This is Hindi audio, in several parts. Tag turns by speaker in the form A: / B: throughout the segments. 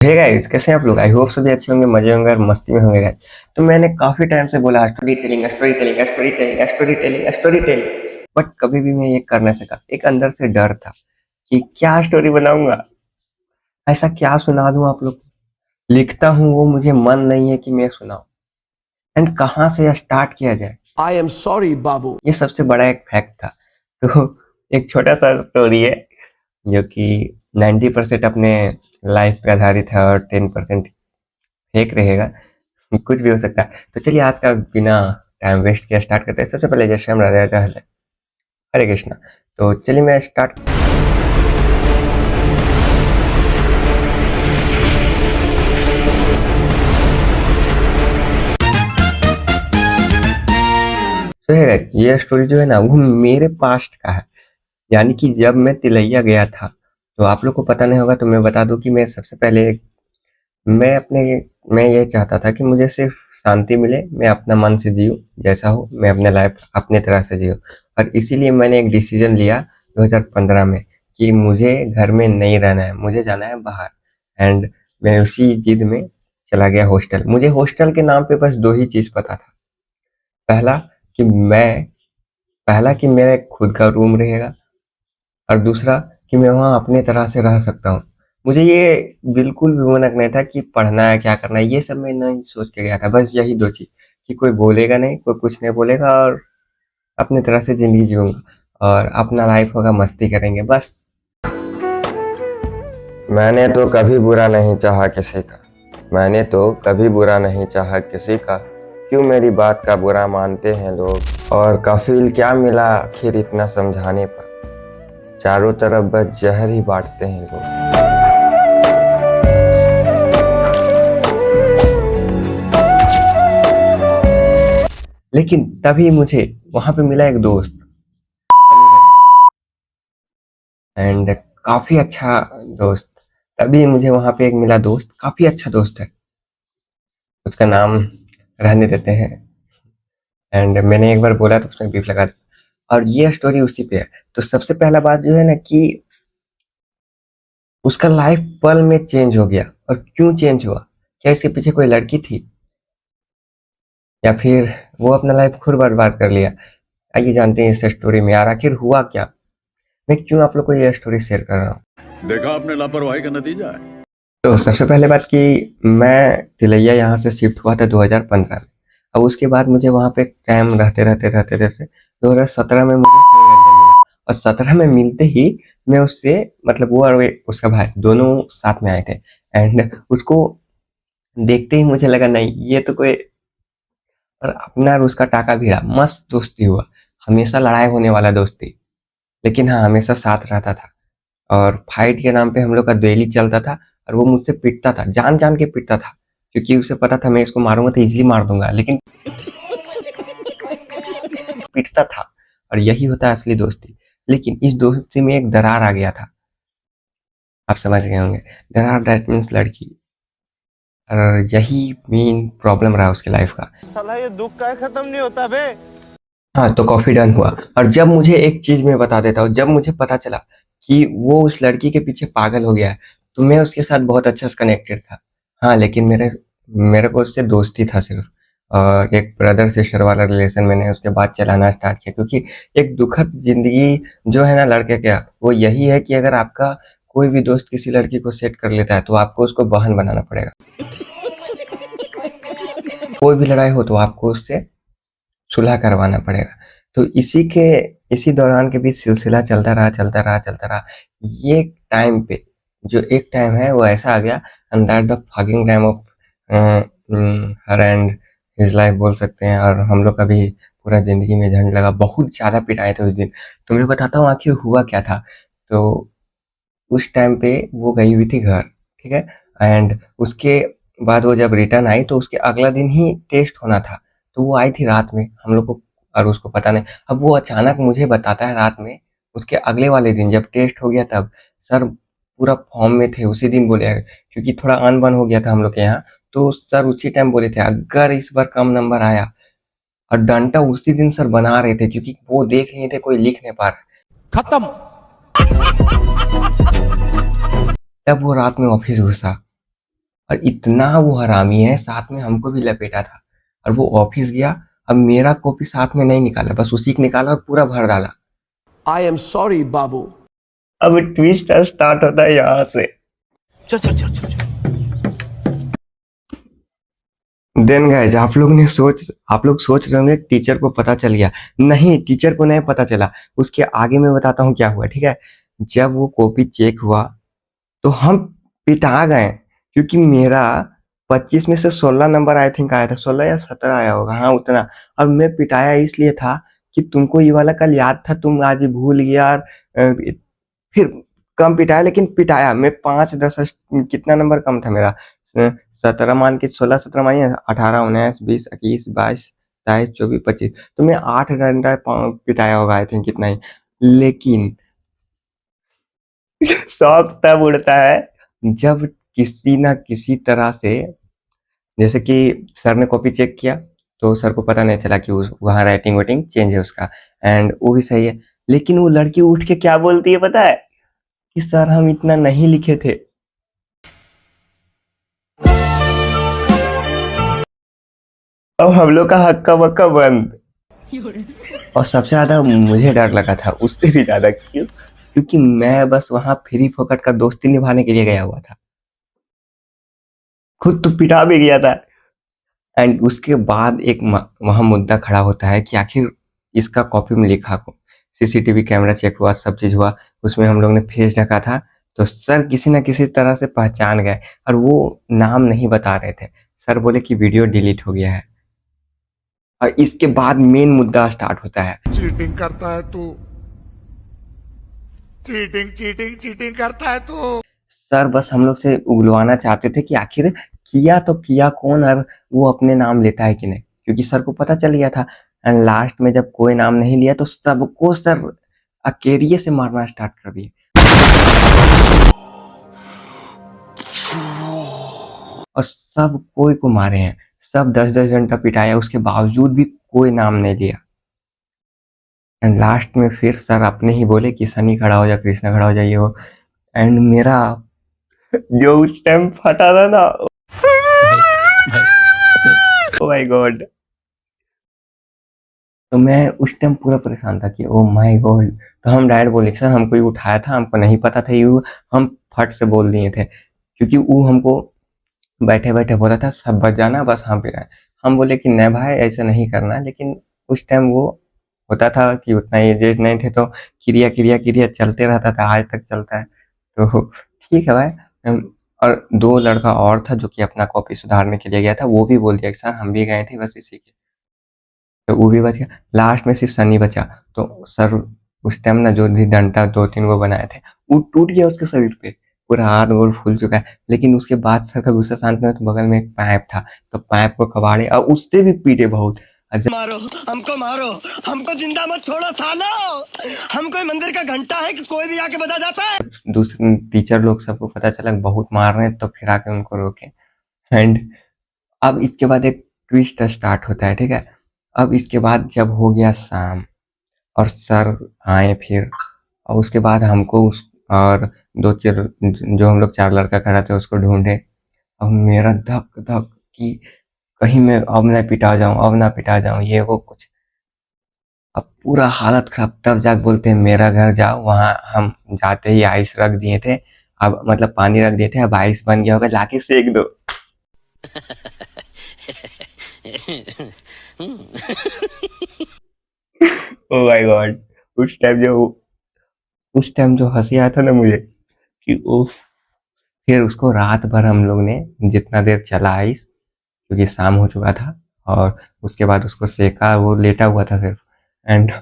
A: हे गाइस, कैसे हैं आप लोग? आई होप सभी अच्छे होंगे, मजे होंगे और मस्ती में होंगे गाइस। तो मैंने काफी टाइम से बोला story telling story telling story telling story telling story telling, but कभी भी मैं ये कर नहीं सका। एक अंदर से डर था कि क्या स्टोरी बनाऊंगा, ऐसा क्या सुना दूं आप लोग को। लिखता हूँ वो मुझे मन नहीं है कि मैं सुनाऊं, एंड कहाँ से स्टार्ट किया जाए।
B: आई एम सॉरी बाबू।
A: ये सबसे बड़ा एक फैक्ट था। तो एक छोटा सा स्टोरी है जो कि 90% अपने लाइफ पे आधारित है और 10% फेक रहेगा। कुछ भी हो सकता है। तो चलिए आज का बिना टाइम वेस्ट किया स्टार्ट करते हैं। सबसे पहले जय श्याम राधे राधे हरे कृष्णा। तो चलिए मैं स्टार्ट। तो है ये स्टोरी जो है ना वो मेरे पास्ट का है। यानी कि जब मैं तिलैया गया था, तो आप लोग को पता नहीं होगा तो मैं बता दूं कि मैं सबसे पहले मैं अपने मैं ये चाहता था कि मुझे सिर्फ शांति मिले, मैं अपना मन से जीऊँ, जैसा हो मैं अपने लाइफ अपने तरह से जीऊँ। और इसीलिए मैंने एक डिसीजन लिया 2015 में कि मुझे घर में नहीं रहना है, मुझे जाना है बाहर। एंड मैं उसी जिद में चला गया हॉस्टल। मुझे हॉस्टल के नाम पे बस दो ही चीज़ पता था। पहला कि मैं पहला कि मेरा एक खुद का रूम रहेगा, और दूसरा कि मैं वहाँ अपने तरह से रह सकता हूँ। मुझे ये बिल्कुल भी मनक नहीं था कि पढ़ना है क्या करना है, ये सब मैं नहीं सोच के गया था। बस यही दो चीज़ कि कोई बोलेगा नहीं, कोई कुछ नहीं बोलेगा, और अपनी तरह से ज़िंदगी जीऊँगा और अपना लाइफ होगा, मस्ती करेंगे बस। मैंने तो कभी बुरा नहीं चाहा किसी का, मैंने तो कभी बुरा नहीं चाहा किसी का, क्यों मेरी बात का बुरा मानते हैं लोग। और कफील क्या मिला आखिर इतना समझाने पर, चारों तरफ बस जहर ही बांटते हैं लोग। लेकिन तभी मुझे वहां पे मिला एक दोस्त, एंड काफी अच्छा दोस्त। तभी मुझे वहां पे एक मिला दोस्त, काफी अच्छा दोस्त है, उसका नाम रहने देते हैं। एंड मैंने एक बार बोला तो उसने बीफ लगा दिया, और ये स्टोरी उसी पे है। तो सबसे पहला बात जो है ना कि उसका लाइफ पल में चेंज हो गया। और क्यों चेंज हुआ? क्या इसके पीछे कोई लड़की थी, या फिर वो अपना लाइफ खुद बर्बाद कर लिया? आइए जानते हैं इस स्टोरी में यार आखिर हुआ क्या, मैं क्यों आप लोग को ये स्टोरी शेयर कर रहा हूँ।
C: देखा आपने लापरवाही का नतीजा है।
A: तो सबसे पहले बात कि मैं तिलैया यहाँ से शिफ्ट हुआ था 2015 में। अब उसके बाद मुझे वहाँ पे टाइम रहते 2017 में मुझे संयोजन मिला, और 17 में मिलते ही मैं उससे मतलब वो और उसका भाई दोनों साथ में आए थे। एंड उसको देखते ही मुझे लगा नहीं ये तो कोई, और अपना और उसका टाका भिड़ा, मस्त दोस्ती हुआ। हमेशा लड़ाई होने वाला दोस्ती, लेकिन हाँ हमेशा साथ रहता था। और फाइट के नाम पे हम लोग का डेली चलता था, और वो मुझसे पिटता था, जान जान के पिटता था, क्योंकि उसे पता था मैं इसको मारूंगा तो इजीली मार दूंगा, लेकिन पिटता था। और यही होता है असली दोस्ती। लेकिन इस दोस्ती में एक दरार आ गया था, आप समझ गए होंगे। दरार दैट मीन्स लड़की, और यही मेन प्रॉब्लम रहा उसकी लाइफ का।
D: साला ये दुख का खत्म नहीं होता बे।
A: हाँ तो कॉफी डन हुआ। और जब मुझे एक चीज मैं बता देता हूँ, जब मुझे पता चला कि वो उस लड़की के पीछे पागल हो गया है, तो मैं उसके साथ बहुत अच्छा से कनेक्टेड था। हाँ लेकिन मेरे मेरे को उससे दोस्ती था सिर्फ, और एक ब्रदर सिस्टर वाला रिलेशन मैंने उसके बाद चलाना स्टार्ट किया। क्योंकि एक दुखद जिंदगी जो है ना लड़के का, वो यही है कि अगर आपका कोई भी दोस्त किसी लड़की को सेट कर लेता है तो आपको उसको बहन बनाना पड़ेगा। कोई भी लड़ाई हो तो आपको उससे सुलह करवाना पड़ेगा। तो इसी दौरान के बीच सिलसिला चलता रहा। ये टाइम पे जो एक टाइम है वो ऐसा आ गया, and that the fucking time of her and his life बोल सकते हैं। और हम लोग का भी पूरा जिंदगी में झंड लगा, बहुत ज्यादा पिटाए थे उस दिन। तो मैं बताता हूँ आखिर हुआ क्या था। तो उस टाइम पे वो गई हुई थी घर, ठीक है। एंड उसके बाद वो जब रिटर्न आई तो उसके अगला दिन ही टेस्ट होना था। तो वो आई थी रात में, हम लोग को और उसको पता नहीं। अब वो अचानक मुझे बताता है रात में, उसके अगले वाले दिन जब टेस्ट हो गया तब सर पूरा फॉर्म में थे। उसी दिन बोले, क्योंकि थोड़ा अनबन हो गया था हम लोग के यहाँ, तो सर उसी टाइम बोले थे अगर इस बार कम नंबर आया, और डंडा उसी दिन सर बना रहे थे, क्योंकि वो देख लिए थे कोई लिख नहीं पा रहा।
B: खत्म।
A: तब वो रात में ऑफिस घुसा, और इतना वो हरामी है, साथ में हमको भी लपेटा था। और वो ऑफिस गया, अब मेरा कॉपी साथ में नहीं निकाला, बस उसी को निकाला और पूरा भर डाला।
B: I am sorry, Babu.
A: अब ट्विस्ट स्टार्ट होता है यहाँ से।
B: चल चल चल चल चल।
A: देन गाइस आप लोग सोच रहे होंगे टीचर को पता चल गया। नहीं, टीचर को नहीं पता चला। उसके आगे मैं बताता हूँ क्या हुआ, ठीक है। जब वो कॉपी चेक हुआ तो हम पिटा गए, क्योंकि मेरा 25 में से 16 नंबर आई थिंक आया था, 16 या 17 आया होगा, हाँ उतना। और मैं पिटाया इसलिए था कि तुमको ये वाला कल याद था, तुम आज ही भूल गया। और फिर कम पिटाया, लेकिन पिटाया मैं 5-10 कितना नंबर कम था मेरा, 17 मान के, 16-17 मानिए, 18-19-20-21-22-23-24-25, तो मैं 8 डंडा पिटाया होगा आई थिंक, कितना ही। लेकिन शौक तब उड़ता है जब किसी ना किसी तरह से, जैसे कि सर ने कॉपी चेक किया तो सर को पता नहीं चला कि वहाँ राइटिंग वाइटिंग चेंज है उसका, एंड वो भी सही है। लेकिन वो लड़की उठ के क्या बोलती है पता है, कि सर हम इतना नहीं लिखे थे। अब हम लोग का हक्का बक्का बंद। और सबसे ज्यादा मुझे डर लगा था, उससे भी ज्यादा। क्यों? क्योंकि मैं बस वहां फ्री फोकट का दोस्ती निभाने के लिए गया हुआ था, खुद तो पिटा भी गया था। एंड उसके बाद एक वहां मुद्दा खड़ा होता है कि आखिर इसका कॉपी में लिखा को। सीसीटीवी कैमरा चेक हुआ, सब चीज हुआ, उसमें हम लोग ने फेस ढका था, तो सर किसी न किसी तरह से पहचान गए, और वो नाम नहीं बता रहे थे। सर बोले कि वीडियो डिलीट हो गया है। और इसके बाद मेन मुद्दा स्टार्ट होता है।
E: चीटिंग करता है तू, चीटिंग चीटिंग चीटिंग करता है तू।
A: सर बस हम लोग से उगलवाना चाहते थे कि आखिर किया तो किया कौन, और वो अपने नाम लेता है कि नहीं, क्योंकि सर को पता चल गया था। एंड लास्ट में जब कोई नाम नहीं लिया तो सबको सर अकेरिये से मारना स्टार्ट कर दिए, और सब कोई को मारे हैं। सब 10-10 घंटा पिटाया, उसके बावजूद भी कोई नाम नहीं लिया। एंड लास्ट में फिर सर अपने ही बोले कि सनी खड़ा हो जा, कृष्णा खड़ा हो जाइए वो। एंड मेरा जो उस टाइम फटा था ना, ओ माय गॉड, तो मैं उस टाइम पूरा परेशान था कि ओ माय गॉड। तो हम डायरेक्ट बोले सर हमको ये उठाया था, हमको नहीं पता था ये, हम फट से बोल दिए थे, क्योंकि वो हमको बैठे बैठे बोला था सब बच जाना, बस हम पे आए। हम बोले कि नहीं भाई ऐसा नहीं करना, लेकिन उस टाइम वो होता था कि उतना एजेड नहीं थे, तो क्रिया क्रिया क्रिया चलते रहता था, आज तक चलता है। तो ठीक है भाई। और 2 लड़का और था जो कि अपना कॉपी सुधारने के लिए गया था, वो भी बोल दिया कि सर हम भी गए थे बस इसी के, तो वो भी बच गया। लास्ट में सिर्फ सनी बचा। तो सर उस टाइम ना जो भी डंडा 2-3 वो बनाए थे, वो टूट गया उसके शरीर पे, पूरा हाथ गोड़ फूल चुका है। लेकिन उसके बाद सर का गुस्सा शांत नहीं, तो बगल में एक पाइप था, तो पाइप को कबाड़े और उससे भी पीटे बहुत।
F: मारो मारो हमको जिंदा मत छोड़ो सालो, हम कोई मंदिर का घंटा है कि कोई भी आके बजा जाता है।
A: दूसरे टीचर लोग सबको पता चला बहुत मार रहे हैं, तो फिर आके उनको रोके। एंड अब इसके बाद एक ट्विस्ट स्टार्ट होता है, ठीक है। अब इसके बाद जब हो गया शाम और सर आए फिर, और उसके बाद हमको और 2-4 जो हम लोग 4 लड़का खड़ा थे उसको ढूंढे। अब मेरा धक धक कि कहीं मैं अब ना पिटा जाऊं, अब ना पिटा जाऊं, ये वो कुछ। अब पूरा हालत खराब, तब जाके बोलते हैं मेरा घर जाओ। वहां हम जाते ही आइस रख दिए थे, अब मतलब पानी रख दिए थे, अब आइस बन गया होगा, लाके सेक दो। ओ माय गॉड, उस टाइम जो हंसी आया था ना मुझे कि उफ। फिर उसको रात भर हम लोग ने जितना देर चला आइस, क्योंकि शाम हो चुका था, और उसके बाद उसको सेका, वो लेटा हुआ था सिर्फ। एंड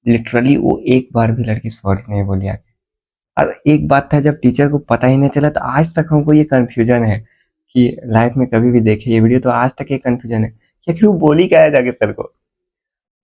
A: लिटरली वो एक बार भी लड़की सॉरी नहीं बोली आके। और एक बात था, जब टीचर को पता ही नहीं चला, तो आज तक हमको ये कंफ्यूजन है कि लाइफ में कभी भी देखे ये वीडियो, तो आज तक ये कंफ्यूजन है कि आखिर वो बोली क्या है जाके सर को।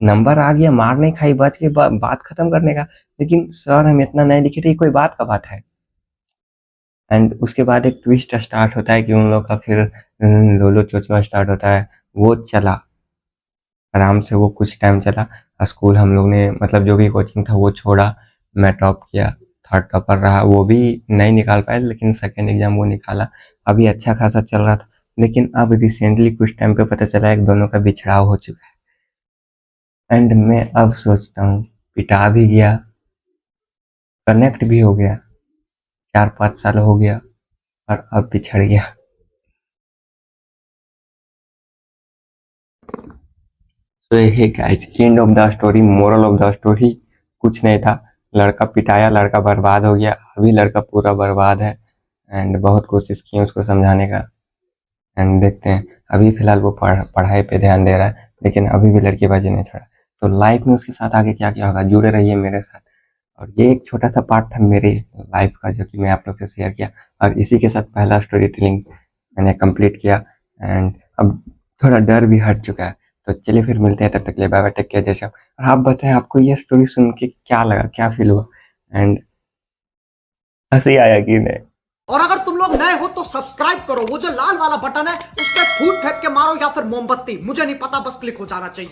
A: नंबर आ गया, मार नहीं खाई, बच के बात खत्म करने का, लेकिन सर हम इतना नहीं लिखे थे, ये कोई बात का बात है। एंड उसके बाद एक ट्विस्ट स्टार्ट होता है कि उन लोग का फिर लोलो चोचवा स्टार्ट होता है। वो चला आराम से, वो कुछ टाइम चला। स्कूल हम लोग ने मतलब जो भी कोचिंग था वो छोड़ा, मैं टॉप किया थर्ड टॉपर रहा, वो भी नहीं निकाल पाए, लेकिन सेकेंड एग्जाम वो निकाला। अभी अच्छा खासा चल रहा था, लेकिन अब रिसेंटली कुछ टाइम पे पता चला है दोनों का बिछड़ाव हो चुका है। एंड मैं अब सोचता हूँ, पिटा भी गया, कनेक्ट भी हो गया, 4-5 साल हो गया, और अब बिछड़ गया। तो ये guys end of the story, moral of the story कुछ नहीं था। लड़का पिटाया, लड़का बर्बाद हो गया, अभी लड़का पूरा बर्बाद है। एंड बहुत कोशिश की उसको समझाने का, एंड देखते हैं। अभी फिलहाल वो पढ़ाई पे ध्यान दे रहा है, लेकिन अभी भी लड़केबाजी नहीं छोड़ा। तो लाइफ में उसके साथ आगे क्या क्या होगा, जुड़े रहिए मेरे साथ। और ये एक छोटा सा पार्ट था मेरे लाइफ का, जो कि मैं आप लोग से शेयर किया, और इसी के साथ पहला स्टोरी टेलिंग मैंने कंप्लीट किया। एंड अब थोड़ा डर भी हट चुका है। तो चलिए फिर मिलते हैं, तब तक के लिए बाय बाय, टेक केयर जैसा। और आप बताएं आपको ये स्टोरी सुन के क्या लगा, क्या फील हुआ, एंड हंसी आया कि नहीं।
G: और अगर तुम लोग नए हो तो सब्सक्राइब करो, वो जो लाल वाला बटन है उस पर फूट फेंक के मारो या फिर मोमबत्ती, मुझे नहीं पता, बस क्लिक हो जाना चाहिए।